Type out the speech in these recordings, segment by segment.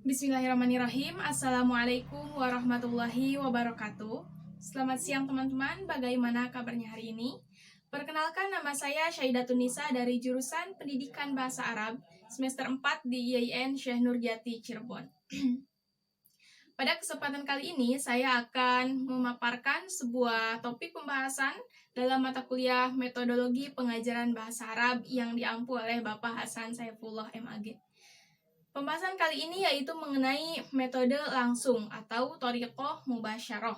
Bismillahirrahmanirrahim. Assalamualaikum warahmatullahi wabarakatuh. Selamat siang teman-teman, bagaimana kabarnya hari ini? Perkenalkan, nama saya Syaidatun Nisa dari jurusan Pendidikan Bahasa Arab semester 4 di IAIN Syekh Nurjati Cirebon. Pada kesempatan kali ini, saya akan memaparkan sebuah topik pembahasan dalam mata kuliah Metodologi Pengajaran Bahasa Arab yang diampu oleh Bapak Hasan Saifullah MAG. Pembahasan kali ini yaitu mengenai metode langsung atau thoriqah mubasyarah.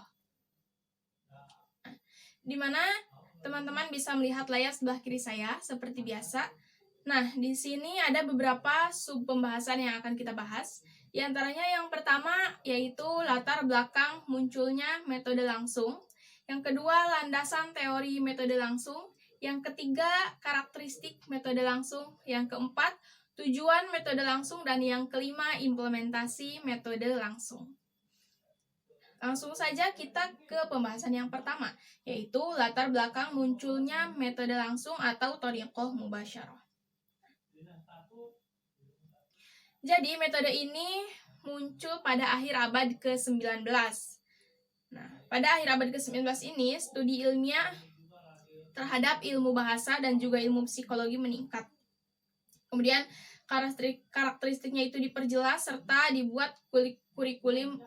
Di mana teman-teman bisa melihat layar sebelah kiri saya seperti biasa. Nah, di sini ada beberapa sub pembahasan yang akan kita bahas. Di antaranya yang pertama yaitu latar belakang munculnya metode langsung. Yang kedua, landasan teori metode langsung. Yang ketiga, karakteristik metode langsung. Yang keempat, tujuan metode langsung, dan yang kelima, implementasi metode langsung. Langsung saja kita ke pembahasan yang pertama, yaitu latar belakang munculnya metode langsung atau thoriqah mubasyarah. Jadi, metode ini muncul pada akhir abad ke-19. Nah, pada akhir abad ke-19 ini, studi ilmiah terhadap ilmu bahasa dan juga ilmu psikologi meningkat. Kemudian karakteristiknya itu diperjelas serta dibuat kurikulum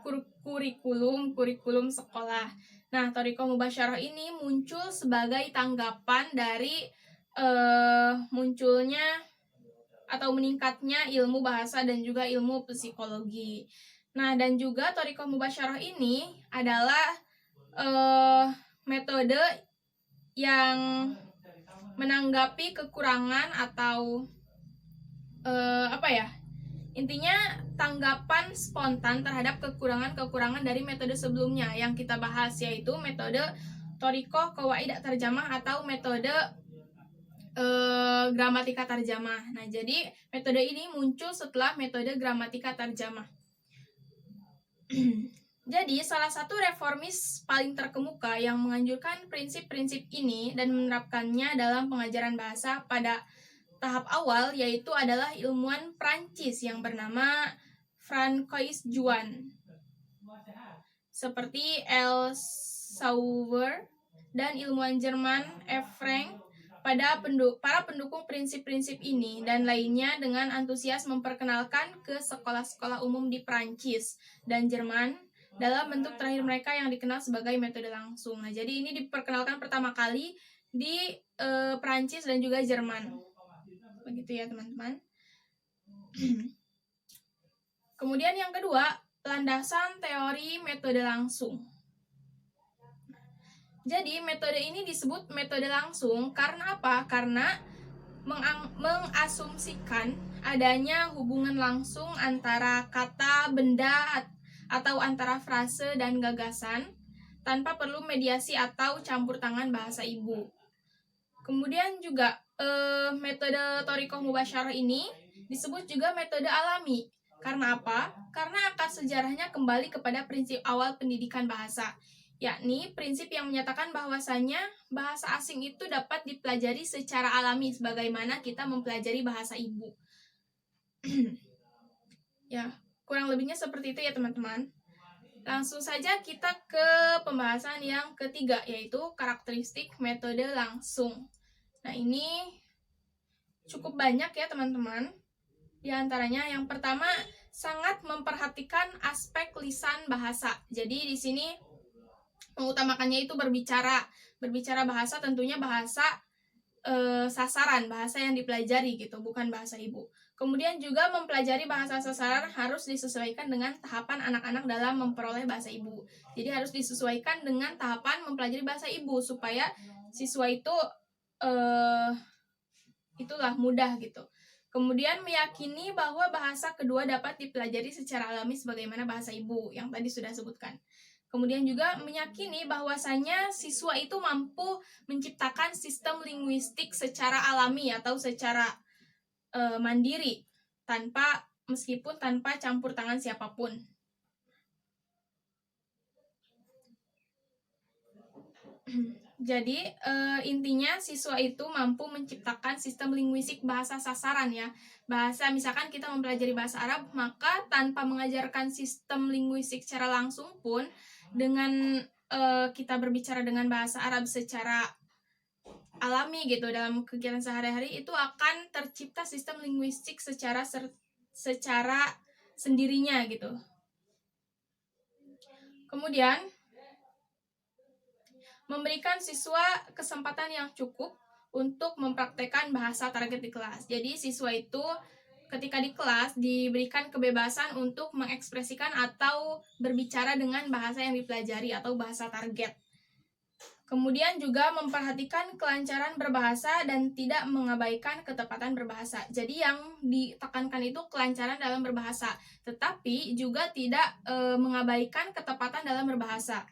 sekolah. Nah, thoriqah mubasyarah ini muncul sebagai tanggapan dari munculnya atau meningkatnya ilmu bahasa dan juga ilmu psikologi. Nah, dan juga thoriqah mubasyarah ini adalah metode yang menanggapi kekurangan atau intinya tanggapan spontan terhadap kekurangan-kekurangan dari metode sebelumnya yang kita bahas, yaitu metode thoriqah qawaidah tarjamah atau metode gramatika tarjamah. Nah, jadi metode ini muncul setelah metode gramatika tarjamah. Jadi, salah satu reformis paling terkemuka yang menganjurkan prinsip-prinsip ini dan menerapkannya dalam pengajaran bahasa pada tahap awal yaitu adalah ilmuwan Prancis yang bernama Francois Juan, seperti L. Sauer dan ilmuwan Jerman F. Frank. Para pendukung prinsip-prinsip ini dan lainnya dengan antusias memperkenalkan ke sekolah-sekolah umum di Prancis dan Jerman dalam bentuk terakhir mereka yang dikenal sebagai metode langsung. Nah, jadi ini diperkenalkan pertama kali di Prancis dan juga Jerman. Begitu ya, teman-teman. Kemudian yang kedua, landasan teori metode langsung. Jadi, metode ini disebut metode langsung karena apa? Karena mengasumsikan adanya hubungan langsung antara kata, benda, atau antara frase dan gagasan tanpa perlu mediasi atau campur tangan bahasa ibu. Kemudian juga metode thoriqah mubasyarah ini disebut juga metode alami. Karena apa? Karena akar sejarahnya kembali kepada prinsip awal pendidikan bahasa, yakni prinsip yang menyatakan bahwasanya bahasa asing itu dapat dipelajari secara alami sebagaimana kita mempelajari bahasa ibu. Ya, kurang lebihnya seperti itu ya, teman-teman. Langsung saja kita ke pembahasan yang ketiga, yaitu karakteristik metode langsung. Nah, ini cukup banyak ya, teman-teman. Di antaranya yang pertama, sangat memperhatikan aspek lisan bahasa. Jadi di sini mengutamakannya itu berbicara bahasa, tentunya bahasa sasaran, bahasa yang dipelajari gitu, bukan bahasa ibu. Kemudian juga mempelajari bahasa sasaran harus disesuaikan dengan tahapan anak-anak dalam memperoleh bahasa ibu. Jadi harus disesuaikan dengan tahapan mempelajari bahasa ibu supaya siswa itu itulah mudah gitu. Kemudian meyakini bahwa bahasa kedua dapat dipelajari secara alami sebagaimana bahasa ibu yang tadi sudah sebutkan. Kemudian juga meyakini bahwasanya siswa itu mampu menciptakan sistem linguistik secara alami atau secara mandiri meskipun tanpa campur tangan siapapun. Jadi intinya siswa itu mampu menciptakan sistem linguistik bahasa sasaran ya. Bahasa, misalkan kita mempelajari bahasa Arab, maka tanpa mengajarkan sistem linguistik secara langsung pun, dengan kita berbicara dengan bahasa Arab secara alami gitu dalam kegiatan sehari-hari, itu akan tercipta sistem linguistik secara sendirinya gitu. Kemudian memberikan siswa kesempatan yang cukup untuk mempraktekkan bahasa target di kelas. Jadi siswa itu ketika di kelas diberikan kebebasan untuk mengekspresikan atau berbicara dengan bahasa yang dipelajari atau bahasa target. Kemudian juga memperhatikan kelancaran berbahasa dan tidak mengabaikan ketepatan berbahasa. Jadi yang ditekankan itu kelancaran dalam berbahasa, tetapi juga tidak mengabaikan ketepatan dalam berbahasa.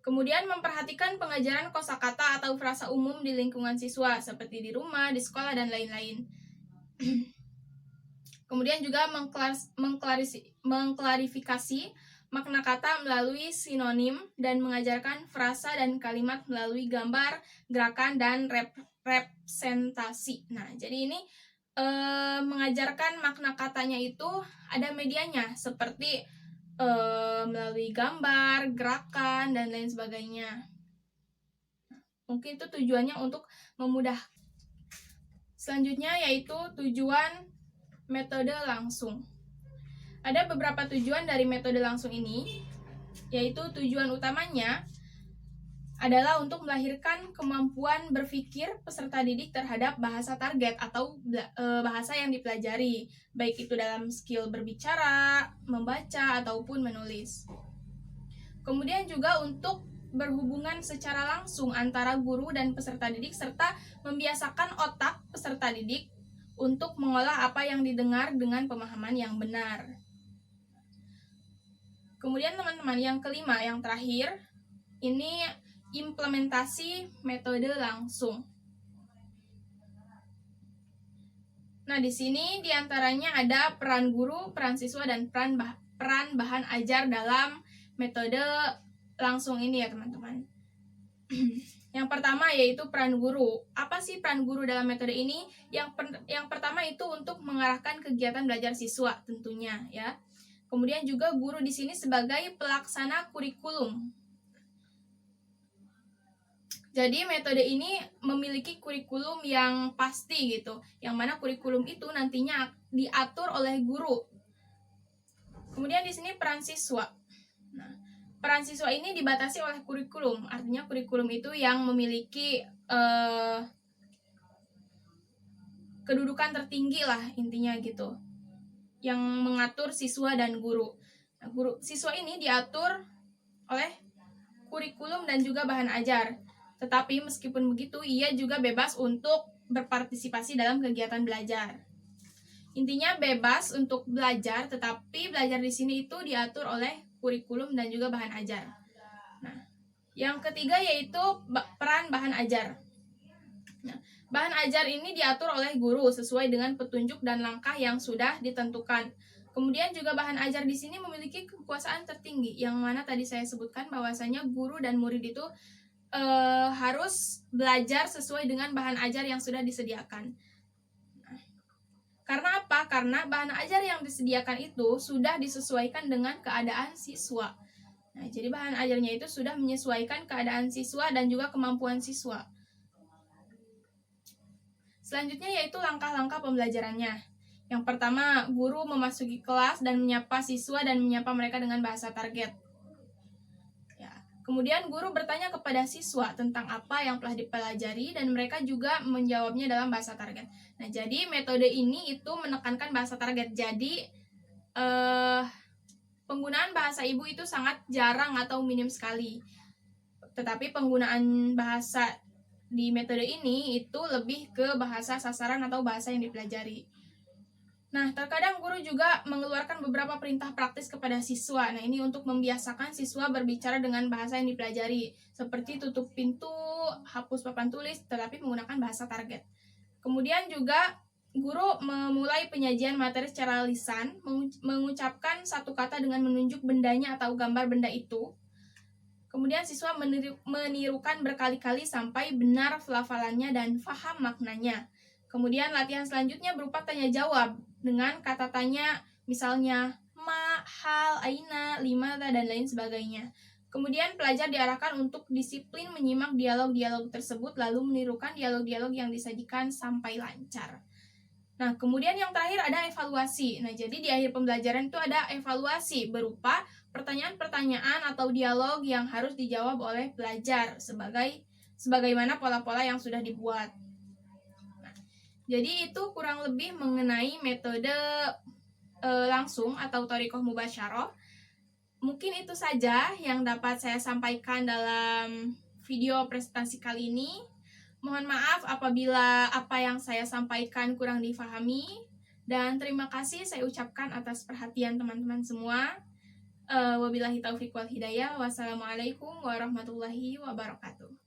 Kemudian memperhatikan pengajaran kosakata atau frasa umum di lingkungan siswa, seperti di rumah, di sekolah, dan lain-lain. Kemudian juga mengklarifikasi makna kata melalui sinonim dan mengajarkan frasa dan kalimat melalui gambar, gerakan, dan representasi. Nah, jadi ini mengajarkan makna katanya itu ada medianya, seperti melalui gambar, gerakan, dan lain sebagainya. Mungkin itu tujuannya untuk memudah. Selanjutnya yaitu tujuan metode langsung. Ada beberapa tujuan dari metode langsung ini, yaitu tujuan utamanya adalah untuk melahirkan kemampuan berpikir peserta didik terhadap bahasa target atau bahasa yang dipelajari, baik itu dalam skill berbicara, membaca, ataupun menulis. Kemudian juga untuk berhubungan secara langsung antara guru dan peserta didik, serta membiasakan otak peserta didik untuk mengolah apa yang didengar dengan pemahaman yang benar. Kemudian teman-teman, yang kelima, yang terakhir, ini implementasi metode langsung. Nah, di sini diantaranya ada peran guru, peran siswa, dan peran bahan ajar dalam metode langsung ini ya teman-teman. Yang pertama yaitu peran guru. Apa sih peran guru dalam metode ini? Yang pertama itu untuk mengarahkan kegiatan belajar siswa tentunya ya. Kemudian juga guru di sini sebagai pelaksana kurikulum. Jadi metode ini memiliki kurikulum yang pasti gitu, yang mana kurikulum itu nantinya diatur oleh guru. Kemudian di sini peran siswa. Nah, peran siswa ini dibatasi oleh kurikulum, artinya kurikulum itu yang memiliki kedudukan tertinggi lah intinya gitu, yang mengatur siswa dan guru. Nah, siswa ini diatur oleh kurikulum dan juga bahan ajar. Tetapi meskipun begitu, ia juga bebas untuk berpartisipasi dalam kegiatan belajar. Intinya bebas untuk belajar, tetapi belajar di sini itu diatur oleh kurikulum dan juga bahan ajar. Nah, yang ketiga yaitu peran bahan ajar. Nah, bahan ajar ini diatur oleh guru sesuai dengan petunjuk dan langkah yang sudah ditentukan. Kemudian juga bahan ajar di sini memiliki kekuasaan tertinggi, yang mana tadi saya sebutkan bahwasanya guru dan murid itu harus belajar sesuai dengan bahan ajar yang sudah disediakan. Nah, karena apa? Karena bahan ajar yang disediakan itu sudah disesuaikan dengan keadaan siswa. Nah, jadi bahan ajarnya itu sudah menyesuaikan keadaan siswa dan juga kemampuan siswa. Selanjutnya yaitu langkah-langkah pembelajarannya. Yang pertama, guru memasuki kelas dan menyapa siswa dan menyapa mereka dengan bahasa target. Kemudian guru bertanya kepada siswa tentang apa yang telah dipelajari dan mereka juga menjawabnya dalam bahasa target. Nah, jadi metode ini itu menekankan bahasa target. Jadi penggunaan bahasa ibu itu sangat jarang atau minim sekali. Tetapi penggunaan bahasa di metode ini itu lebih ke bahasa sasaran atau bahasa yang dipelajari. Nah, terkadang guru juga mengeluarkan beberapa perintah praktis kepada siswa. Nah, ini untuk membiasakan siswa berbicara dengan bahasa yang dipelajari, seperti tutup pintu, hapus papan tulis, tetapi menggunakan bahasa target. Kemudian juga guru memulai penyajian materi secara lisan, mengucapkan satu kata dengan menunjuk bendanya atau gambar benda itu. Kemudian siswa menirukan berkali-kali sampai benar pelafalannya dan paham maknanya. Kemudian latihan selanjutnya berupa tanya jawab dengan kata tanya misalnya ma, hal, aina, limada, dan lain sebagainya. Kemudian pelajar diarahkan untuk disiplin menyimak dialog-dialog tersebut lalu menirukan dialog-dialog yang disajikan sampai lancar. Nah, kemudian yang terakhir ada evaluasi. Nah, jadi di akhir pembelajaran itu ada evaluasi berupa pertanyaan-pertanyaan atau dialog yang harus dijawab oleh pelajar sebagaimana pola-pola yang sudah dibuat. Nah, jadi itu kurang lebih mengenai metode langsung atau thoriqoh mubasyarah. Mungkin itu saja yang dapat saya sampaikan dalam video presentasi kali ini. Mohon maaf apabila apa yang saya sampaikan kurang difahami, dan terima kasih saya ucapkan atas perhatian teman-teman semua. Wabillahi taufiq wal hidayah. Wassalamualaikum warahmatullahi wabarakatuh.